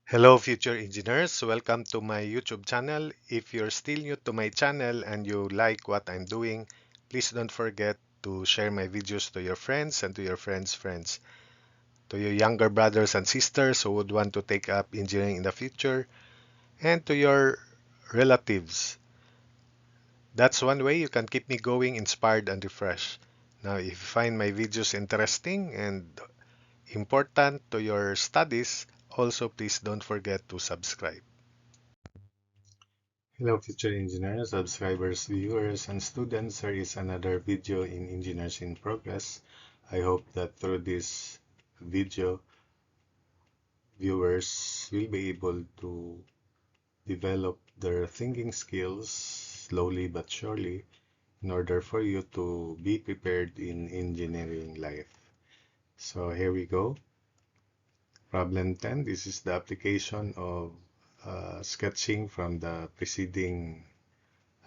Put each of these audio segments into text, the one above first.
Hello, future engineers. Welcome to my YouTube channel. If you're still new to my channel and you like what I'm doing, please don't forget to share my videos to your friends and to your friends' friends, to your younger brothers and sisters who would want to take up engineering in the future, and to your relatives. That's one way you can keep me going, inspired, and refreshed. Now, if you find my videos interesting and important to your studies, also please don't forget to subscribe. Hello future engineers, subscribers, viewers, and students. There is another video in Engineers in Progress. I hope that through this video, viewers will be able to develop their thinking skills slowly but surely in order for you to be prepared in engineering life. So here we go. Problem 10. This is the application of sketching from the preceding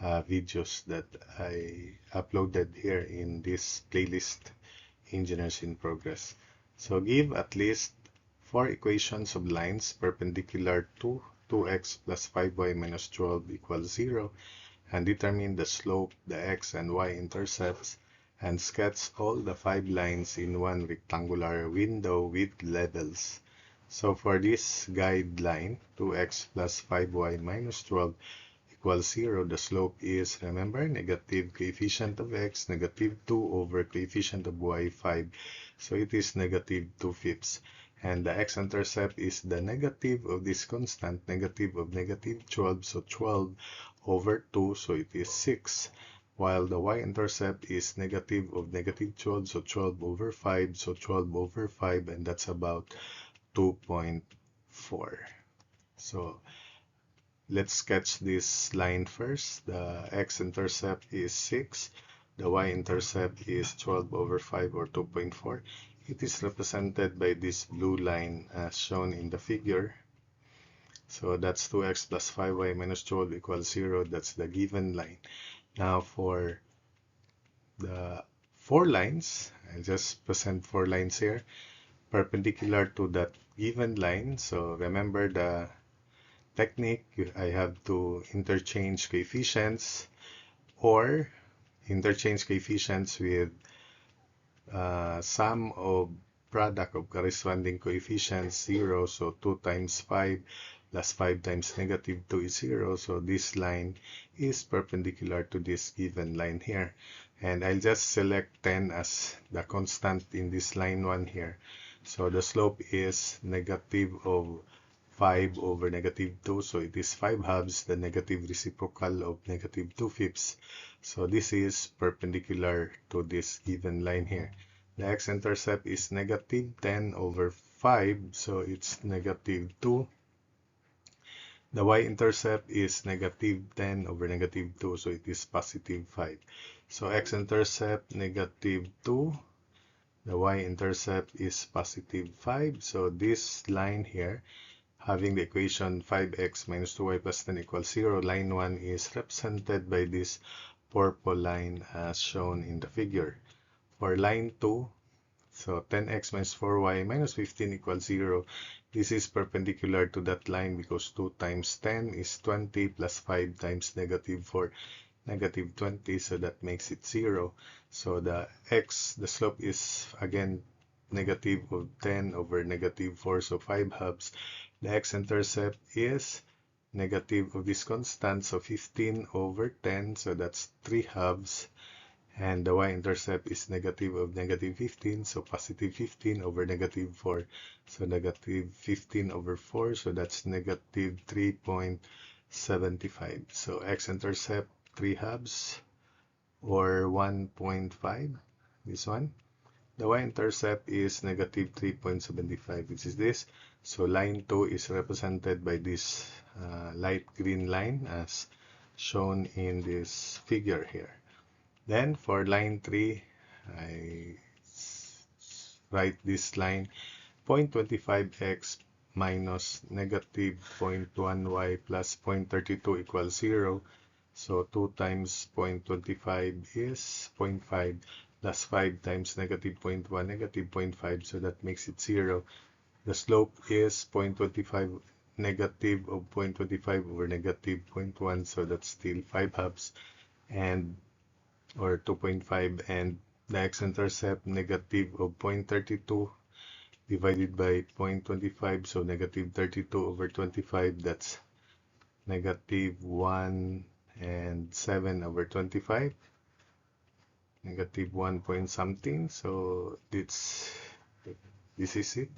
videos that I uploaded here in this playlist, Engineers in Progress. So give at least 4 equations of lines perpendicular to 2x plus 5y minus 12 equals 0 and determine the slope, the x and y intercepts, and sketch all the 5 lines in one rectangular window with levels. So for this guideline, 2x plus 5y minus 12 equals 0, the slope is, remember, negative coefficient of x, negative 2 over coefficient of y, 5. So it is negative 2/5. And the x-intercept is the negative of this constant, negative of negative 12, so 12 over 2, so it is 6. While the y-intercept is negative of negative 12, so 12 over 5, so 12 over 5, and that's about 2.4. So let's sketch this line first. The x-intercept is 6. The y-intercept is 12 over 5 or 2.4. It is represented by this blue line as shown in the figure. So that's 2x plus 5y minus 12 equals 0. That's the given line. Now for the 4 lines, I'll just present 4 lines here, perpendicular to that given line. So remember the technique, I have to interchange coefficients or interchange coefficients with sum of product of corresponding coefficients 0. So 2 times 5 plus 5 times negative 2 is 0. So this line is perpendicular to this given line here. And I'll just select 10 as the constant in this line 1 here. So the slope is negative of 5 over negative 2, so it is 5 halves, the negative reciprocal of negative 2/5. So this is perpendicular to this given line here. The x-intercept is negative 10 over 5, so it's negative 2. The y-intercept is negative 10 over negative 2, so it is positive 5. So x-intercept negative 2, the y-intercept is positive 5. So this line here, having the equation 5x minus 2y plus 10 equals 0, line 1 is represented by this purple line as shown in the figure. For line 2, so 10x minus 4y minus 15 equals 0. This is perpendicular to that line because 2 times 10 is 20 plus 5 times negative 4, negative 20, so that makes it 0. So the slope is again negative of 10 over negative 4, so 5 halves. The x-intercept is negative of this constant, so 15 over 10, so that's 3 halves. And the y-intercept is negative of negative 15, so positive 15 over negative 4. So negative 15 over 4, so that's negative 3.75. So x-intercept 3 halves or 1.5, this one. The y-intercept is negative 3.75, which is this. So line 2 is represented by this light green line as shown in this figure here. Then for line 3, I write this line 0.25x minus negative 0.1y plus 0.32 equals 0. So 2 times 0.25 is 0.5 plus 5 times negative 0.1, negative 0.5, so that makes it 0. The slope is 0.25 negative of 0.25 over negative 0.1, so that's still 5 halves, and or 2.5, and the x-intercept negative of 0.32 divided by 0.25, so negative 32 over 25, that's negative 1 and 7 over 25, negative 1 point something, so this is it.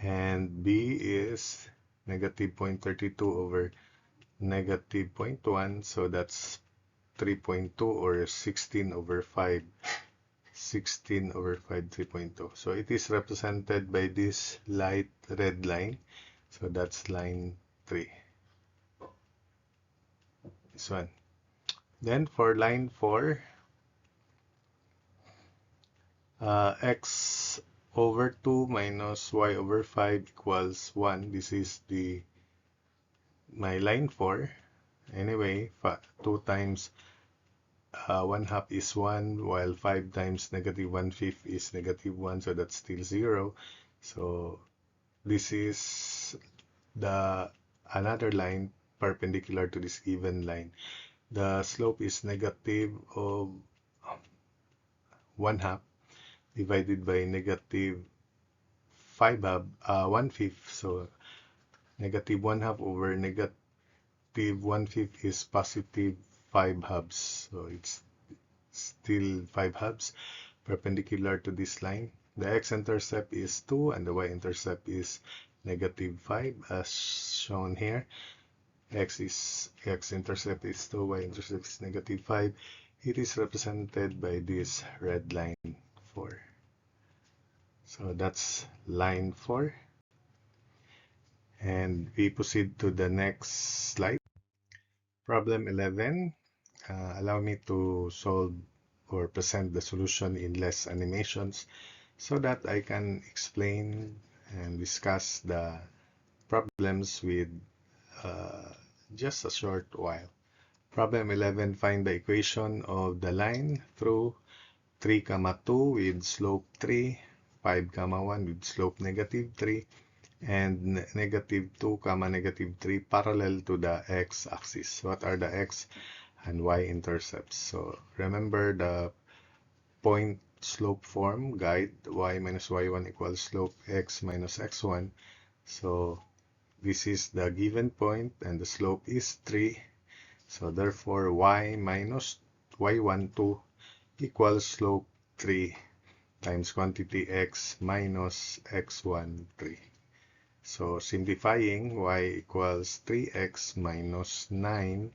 And B is negative 0.32 over negative 0.1, so that's 3.2 or 16 over 5. 16 over 5, 3.2. So it is represented by this light red line. So that's line 3. This one. Then for line 4, x over 2 minus y over 5 equals 1. This is my line 4. Anyway, 2 times 1 half is 1, while 5 times negative 1/5 is negative 1, so that's still 0. So this is another line perpendicular to this given line. The slope is negative of 1 half divided by negative 5 half, 1/5. So negative 1 half over negative 1/5 is positive 5 halves. So it's still 5 halves perpendicular to this line. The x-intercept is 2 and the y-intercept is negative 5 as shown here. X-intercept is 2, y-intercept is negative 5. It is represented by this red line 4. So that's line 4. And we proceed to the next slide. Problem 11. Allow me to solve or present the solution in less animations so that I can explain and discuss the problems with just a short while. Problem 11, find the equation of the line through 3, 2 with slope 3, 5, 1 with slope negative 3, and negative 2, negative 3 parallel to the x-axis. What are the x and y-intercepts? So remember the point slope form guide, y minus y1 equals slope x minus x1. So this is the given point and the slope is 3. So therefore y minus y12 equals slope 3 times quantity x minus x13. So simplifying, y equals 3x minus 9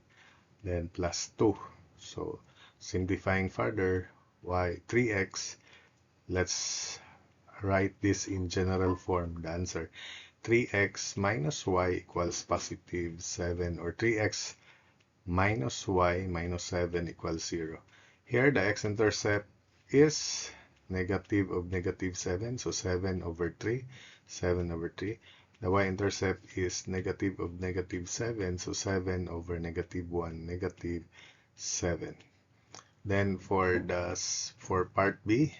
then plus 2. So simplifying further, y 3x, let's write this in general form, the answer. 3x minus y equals positive 7, or 3x minus y minus 7 equals 0. Here the x-intercept is negative of negative 7, so 7 over 3, 7 over 3. The y-intercept is negative of negative 7, so 7 over negative 1, negative 7. Then for part B,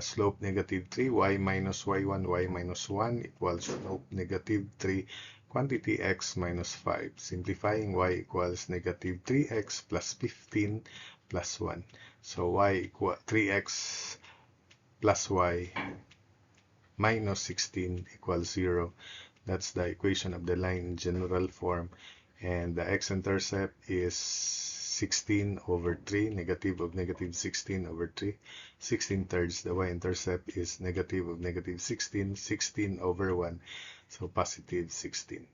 slope negative 3, y minus y1, y minus 1 equals slope negative 3, quantity x minus 5. Simplifying, y equals negative 3x plus 15 plus 1. So y equals 3x plus y minus 16 equals 0. That's the equation of the line in general form. And the x-intercept is 16 over 3, negative of negative 16 over 3, 16 thirds. The y-intercept is negative of negative 16, 16 over 1, so positive 16.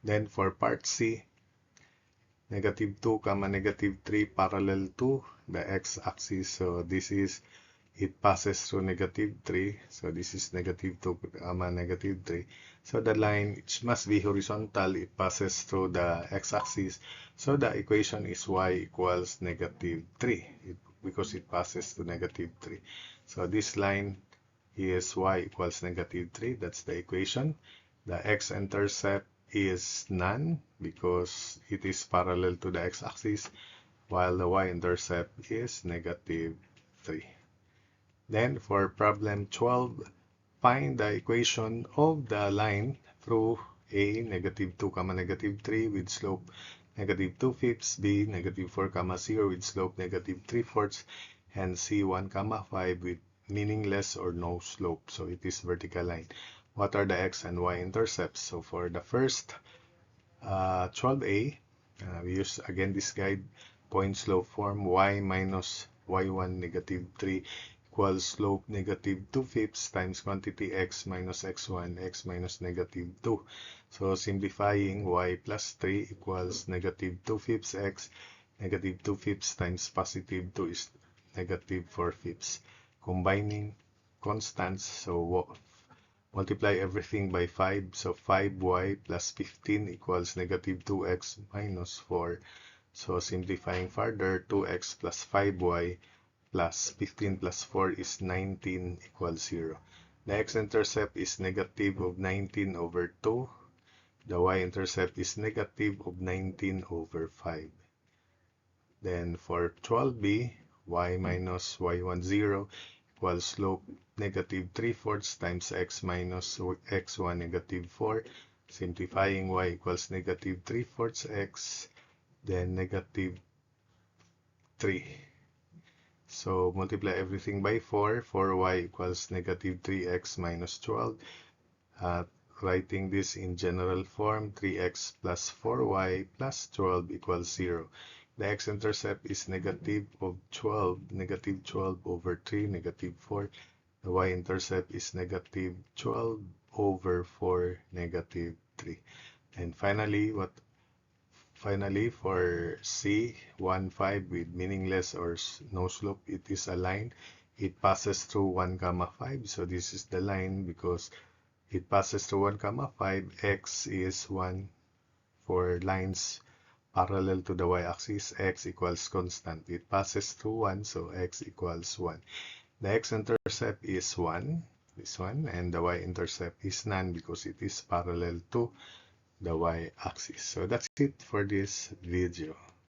Then for part C, negative 2, negative 3 parallel to the x-axis. So this is, it passes through negative 3. So this is negative 2, negative 3. So the line, it must be horizontal. It passes through the x-axis. So the equation is y equals negative 3 because it passes to negative 3. So this line is y equals negative 3. That's the equation. The x-intercept is none because it is parallel to the x-axis, while the y-intercept is negative 3. Then for problem 12, find the equation of the line through A, negative 2, negative 3 with slope negative 2/5, B, negative 4, 0 with slope negative 3/4, and C, 1, 5 with meaningless or no slope. So it is vertical line. What are the x and y intercepts? So for the first 12a, we use again this guide, point slope form, y minus y1 negative 3 equals slope negative 2/5 times quantity x minus x1, x minus negative 2. So simplifying, y plus 3 equals negative 2/5 x, negative 2/5 times positive 2 is negative 4/5. Combining constants, so multiply everything by 5. So 5y plus 15 equals negative 2x minus 4. So simplifying further, 2x plus 5y plus 15 plus 4 is 19 equals 0. The x-intercept is negative of 19 over 2. The y-intercept is negative of 19 over 5. Then for 12b, y minus y1 0 equals slope negative 3/4 times x minus x1 negative 4. Simplifying, y equals negative 3/4 x, then negative 3. So multiply everything by 4. 4y equals negative 3x minus 12. Writing this in general form, 3x plus 4y plus 12 equals 0. The x-intercept is negative of 12, negative 12 over 3, negative 4. The y-intercept is negative 12 over 4, negative 3. And finally, for C, 1, 5 with meaningless or no slope, it is a line. It passes through 1, 5. So this is the line because it passes through 1, 5. X is 1 for lines parallel to the y-axis. X equals constant. It passes through 1, so x equals 1. The x-intercept is 1, this one, and the y-intercept is none because it is parallel to the y-axis. So that's it for this video.